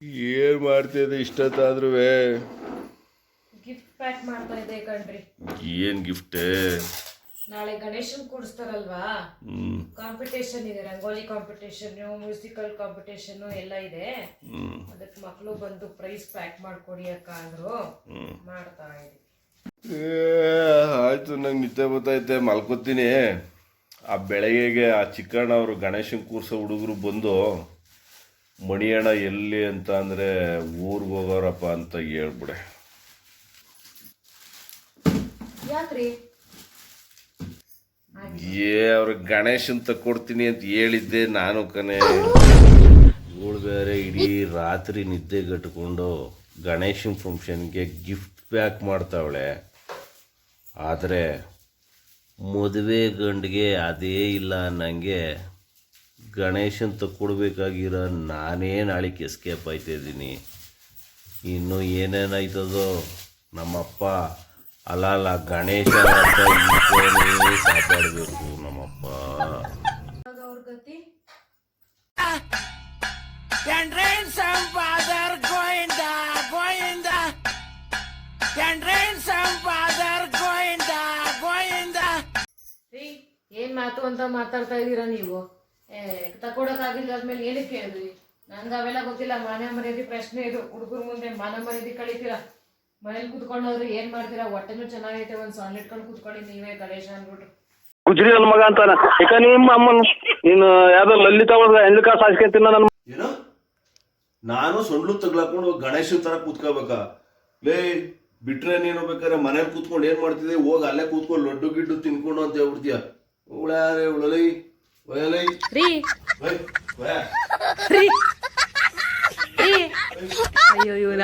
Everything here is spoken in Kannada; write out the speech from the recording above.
ಏನ್ ಮಾಡ್ತಿದ್ದೆ ಇಷ್ಟೊತ್ತಾದ್ರೂ? ಗಿಫ್ಟ್ ಪ್ಯಾಕ್ ಮಾಡ್ತಾ ಇದ್ದೆ ಕಣ್ರಿ. ಏನ್ ಗಿಫ್ಟ್? ನಾಳೆ ಗಣೇಶನ್ ಕೂಡಿಸ್ತಾರಲ್ವಾ, ಕಾಂಪಿಟೇಷನ್ ಇದೆ. ರಂಗೋಲಿ ಕಾಂಪಿಟೇಷನ್, ಮ್ಯೂಸಿಕಲ್ ಕಾಂಪಿಟೇಷನ್ ಎಲ್ಲ ಇದೆ. ಅದಕ್ಕೆ ಮಕ್ಕಳು ಬಂದು ಪ್ರೈಸ್ ಪ್ಯಾಕ್ ಮಾಡ್ಕೊಡಿ ಅಕ್ಕ ಅಂದ್ರು. ಮಾಡ್ತಾ ಇದ್ದೆ. ಆಯ್ತು, ನಂಗೆ ನಿದ್ದೆ ಗೊತ್ತೈತೆ, ಮಲ್ಕೋತೀನಿ. ಆ ಬೆಳಗ್ಗೆಗೆ ಆ ಚಿಕ್ಕಣ್ಣ ಅವರು ಗಣೇಶನ್ ಕೂರ್ಸೋ ಹುಡುಗರು ಬಂದು ಮಣಿಯಣ್ಣ ಎಲ್ಲಿ ಅಂತ ಅಂದ್ರೆ ಊರಿಗೆ ಹೋಗೋರಪ್ಪ ಅಂತ ಹೇಳ್ಬಿಡೆ. ಯಾಕ್ರಿ? ಅವ್ರ ಗಣೇಶನ್ ತಕ್ಕೊಡ್ತೀನಿ ಅಂತ ಹೇಳಿದ್ದೆ ನಾನು ಕಣೆ. ಇವಳು ಬೇರೆ ಇಡೀ ರಾತ್ರಿ ನಿದ್ದೆ ಕಟ್ಕೊಂಡು ಗಣೇಶನ್ ಫಂಕ್ಷನ್ಗೆ ಗಿಫ್ಟ್ ಪ್ಯಾಕ್ ಮಾಡ್ತಾವಳೆ. ಆದರೆ ಮದುವೆ ಗಂಡಿಗೆ ಅದೇ ಇಲ್ಲ ಅನ್ನಂಗೆ ಗಣೇಶನ್ ತಕ್ಕೊಡ್ಬೇಕಾಗಿರೋ ನಾನೇ ನಾಳೆಗೆ ಎಸ್ಕೇಪ್ ಆಯ್ತಿದ್ದೀನಿ. ಇನ್ನು ಏನೇನಾಯ್ತದೋ ನಮ್ಮಪ್ಪ ಅಲ್ಲ ಗಣೇಶ ಕಾಪಾಡಬೇಕು ನಮ್ಮಪ್ಪ. ಅವ್ರ ಗತಿ ಏನ್ ಮಾತು ಅಂತ ಮಾತಾಡ್ತಾ ಇದೀರಾ ನೀವು? ತಕೊಡಕ್ಕಾಗಿಲ್ಲ ಆದ್ಮೇಲೆ ಏನಕ್ಕೆ ಕೇಳಿದ್ರಿ? ನನ್ಗೆ ಅವೆಲ್ಲ ಗೊತ್ತಿಲ್ಲ. ಮಾನ ಮರ್ಯಾದೆ ಪ್ರಶ್ನೆ ಇದು. ಹುಡುಗರ ಮುಂದೆ ಮಾನ ಮರ್ಯಾದೆ ಕಳಿತೀರಾ? ಮನೇಲಿ ಕುತ್ಕೊಂಡವ್ರು ಏನ್ ಮಾಡ್ತೀರಾ? ಹೊಟ್ಟೆನೂ ಚೆನ್ನಾಗೈತೆ, ಒಂದ್ ಸಣ್ಣ ಇಟ್ಕೊಂಡು ಕುತ್ಕೊಳ್ಳಿ ನೀವೇ ಗಣೇಶ ಅನ್ಬಿಟ್ಟು. ಗುಜ್ರಿ ನನ್ನ ಮಗ ಅಂತಾನ. ಈಗ ನಿಮ್ಮ ಅಮ್ಮನ ನೀನು ಯಾವ್ದೋ ಲಲಿತಾ ಹೆಂಡ್ಲಿಕ ಸಾಸ್ಕೊಂತಿನ ನನ್ನ ಏನೋ ನಾನು ಸೊಂಡ್ಲು ತಗ್ಲಾಕೊಂಡು ಗಣೇಶ ತರ ಕೂತ್ಕೋಬೇಕಾ? ಲೇ ಬಿಟ್ರೆ ನೀನು ಬೇಕಾದ್ರೆ ಮನೇಲಿ ಕೂತ್ಕೊಂಡು ಏನ್ ಮಾಡ್ತಿದ್ದೆ? ಹೋಗಿ ಅಲ್ಲೇ ಕೂತ್ಕೊಂಡು ಲಡ್ಡು ಗಿಡ್ಡು ತಿನ್ಕೊಂಡು ಅಂತ ಹೇಳ್ಬಿಡ್ತೀಯ. ಉಳಾರೆ ಉಳಲೈ ಒಯಲೈ ಅಯ್ಯೋ ಇವನ